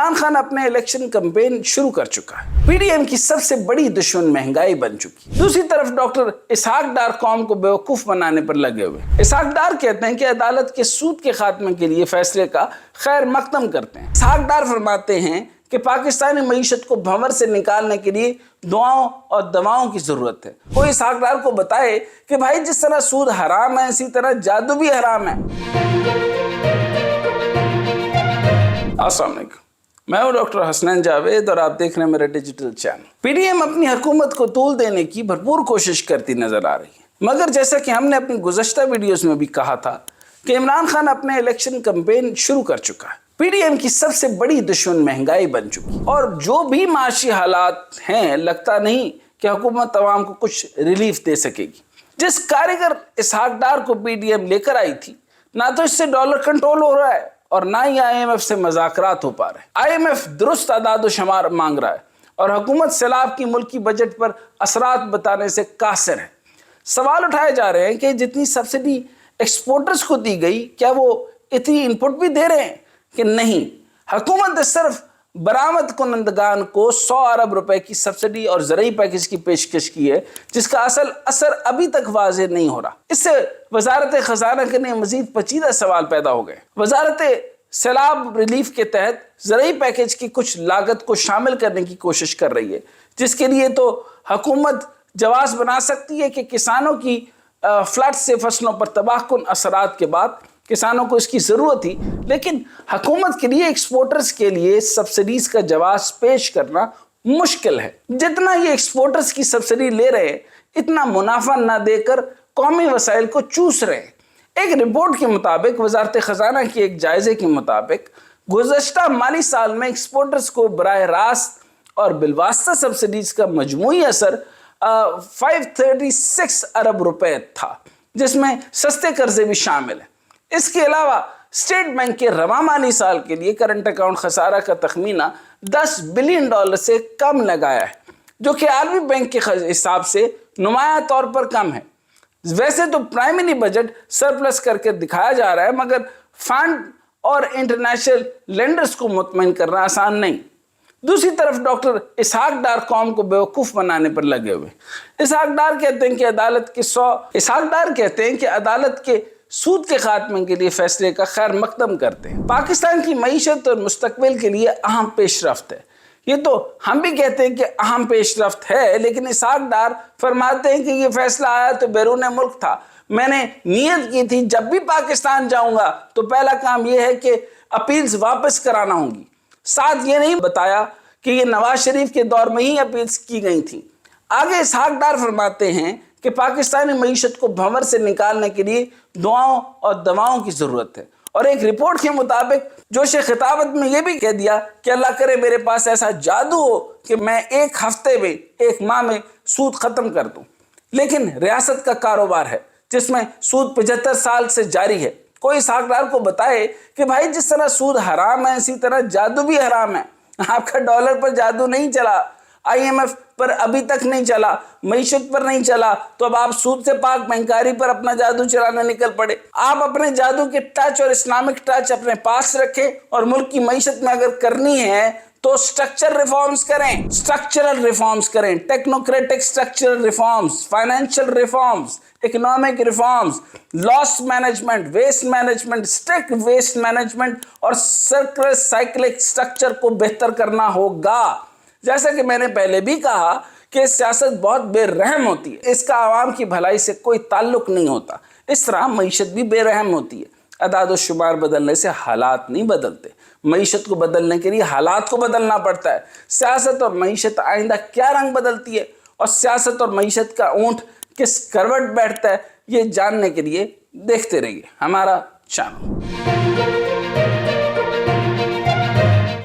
عمران خان اپنے election campaign شروع کر چکا ہے۔ پی ڈی ایم کی سب سے بڑی دشمن مہنگائی بن چکی ہے۔ دوسری طرف ڈاکٹر اسحاق ڈار قوم کو بیوقوف بنانے پر لگے ہوئے۔ اسحاق ڈار کہتے ہیں کہ عدالت کے سود کے خاتمے کے لیے فیصلے کا خیر مقدم کرتے ہیں۔ اسحاق ڈار فرماتے ہیں کہ پاکستانی معیشت کو بھنور سے نکالنے کے لیے دعاؤں اور دواؤں کی ضرورت ہے۔ کوئی اسحاق ڈار کو بتائے کہ بھائی جس طرح سود حرام ہے اسی طرح جادو بھی حرام ہے۔ السلام علیکم، میں ہوں ڈاکٹر حسنین جاوید اور آپ دیکھ رہے ہیں میرا ڈیجیٹل چینل۔ پی ڈی ایم اپنی حکومت کو طول دینے کی بھرپور کوشش کرتی نظر آ رہی ہے، مگر جیسا کہ ہم نے اپنی گزشتہ ویڈیوز میں بھی کہا تھا کہ عمران خان اپنے الیکشن کمپین شروع کر چکا ہے۔ پی ڈی ایم کی سب سے بڑی دشمن مہنگائی بن چکی ہے، اور جو بھی معاشی حالات ہیں لگتا نہیں کہ حکومت عوام کو کچھ ریلیف دے سکے گی۔ جس کاریگر اسحاق ڈار کو پی ڈی ایم لے کر آئی تھی، نہ تو اس سے ڈالر کنٹرول ہو رہا ہے اور نہ ہی آئی ایم ایف سے مذاکرات ہو پا رہے ہیں۔ آئی ایم ایف درست اعداد و شمار مانگ رہا ہے اور حکومت سیلاب کی ملکی بجٹ پر اثرات بتانے سے قاصر ہے۔ سوال اٹھائے جا رہے ہیں کہ جتنی سبسڈی ایکسپورٹرز کو دی گئی کیا وہ اتنی ان پٹ بھی دے رہے ہیں کہ نہیں۔ حکومت نے صرف برآمد کنندگان کو 100 ارب روپے کی سبسڈی اور زرعی پیکج کی پیشکش کی ہے، جس کا اثر ابھی تک واضح نہیں ہو رہا۔ اس سے وزارت خزانہ کے لیے مزید پیچیدہ سوال پیدا ہو گئے۔ وزارت سیلاب ریلیف کے تحت زرعی پیکج کی کچھ لاگت کو شامل کرنے کی کوشش کر رہی ہے، جس کے لیے تو حکومت جواز بنا سکتی ہے کہ کسانوں کی فلڈ سے فصلوں پر تباہ کن اثرات کے بعد کسانوں کو اس کی ضرورت تھی، لیکن حکومت کے لیے ایکسپورٹرز کے لیے سبسڈیز کا جواز پیش کرنا مشکل ہے۔ جتنا یہ ایکسپورٹرز کی سبسڈی لے رہے ہیں اتنا منافع نہ دے کر قومی وسائل کو چوس رہے ہیں۔ ایک رپورٹ کے مطابق وزارت خزانہ کے ایک جائزے کے مطابق گزشتہ مالی سال میں ایکسپورٹرز کو براہ راست اور بالواسطہ سبسڈیز کا مجموعی اثر 536 ارب روپے تھا، جس میں سستے قرضے بھی شامل ہیں۔ اس کے علاوہ اسٹیٹ بینک کے رواں مالی سال کے لیے کرنٹ اکاؤنٹ خسارہ کا تخمینہ $10 بلین سے کم لگایا ہے، جو کہ عالمی بینک کے حساب سے نمایاں طور پر کم ہے۔ ویسے تو پرائمری بجٹ سرپلس کر کے دکھایا جا رہا ہے، مگر فنڈ اور انٹرنیشنل لینڈرز کو مطمئن کرنا آسان نہیں۔ دوسری طرف ڈاکٹر اسحاق ڈار قوم کو بیوقوف بنانے پر لگے ہوئے۔ اسحاق ڈار کہتے ہیں کہ عدالت کے سود کے خاتمے کے لیے فیصلے کا خیر مقدم کرتے ہیں۔ پاکستان کی معیشت اور مستقبل کے لیے اہم پیش رفت ہے۔ یہ تو ہم بھی کہتے ہیں کہ اہم پیش رفت ہے، لیکن اسحاق ڈار فرماتے ہیں کہ یہ فیصلہ آیا تو بیرون ملک تھا۔ میں نے نیت کی تھی جب بھی پاکستان جاؤں گا تو پہلا کام یہ ہے کہ اپیلز واپس کرانا ہوں گی۔ ساتھ یہ نہیں بتایا کہ یہ نواز شریف کے دور میں ہی اپیلز کی گئی تھیں۔ آگے اسحاق ڈار فرماتے ہیں کہ پاکستانی معیشت کو بھنور سے نکالنے کے لیے دعاؤں اور دواؤں کی ضرورت ہے، اور ایک رپورٹ کے مطابق جوش خطابت میں یہ بھی کہہ دیا کہ اللہ کرے میرے پاس ایسا جادو ہو کہ میں ایک ہفتے میں ایک ماہ میں سود ختم کر دوں۔ لیکن ریاست کا کاروبار ہے جس میں سود 75 سال سے جاری ہے۔ کوئی اسحاق ڈار کو بتائے کہ بھائی جس طرح سود حرام ہے اسی طرح جادو بھی حرام ہے۔ آپ کا ڈالر پر جادو نہیں چلا، آئی ایم ایف پر ابھی تک نہیں چلا، معیشت پر نہیں چلا، تو اب آپ سود سے پاک بینکاری پر اپنا جادو چلانے نکل پڑے۔ آپ اپنے جادو کے ٹچ اور اسلامک ٹچ اپنے پاس رکھیں، اور ملک کی معیشت میں اگر کرنی ہے تو سٹرکچرل ریفارمز کریں، technocratic structural reforms, financial reforms, economic reforms, loss management, waste management, strict waste management اور سرکلر سائیکلک سٹرکچر کو بہتر کرنا ہوگا۔ جیسا کہ میں نے پہلے بھی کہا کہ سیاست بہت بے رحم ہوتی ہے، اس کا عوام کی بھلائی سے کوئی تعلق نہیں ہوتا۔ اس طرح معیشت بھی بے رحم ہوتی ہے۔ اعداد و شمار بدلنے سے حالات نہیں بدلتے، معیشت کو بدلنے کے لیے حالات کو بدلنا پڑتا ہے۔ سیاست اور معیشت آئندہ کیا رنگ بدلتی ہے اور سیاست اور معیشت کا اونٹ کس کروٹ بیٹھتا ہے، یہ جاننے کے لیے دیکھتے رہیے ہمارا چینل۔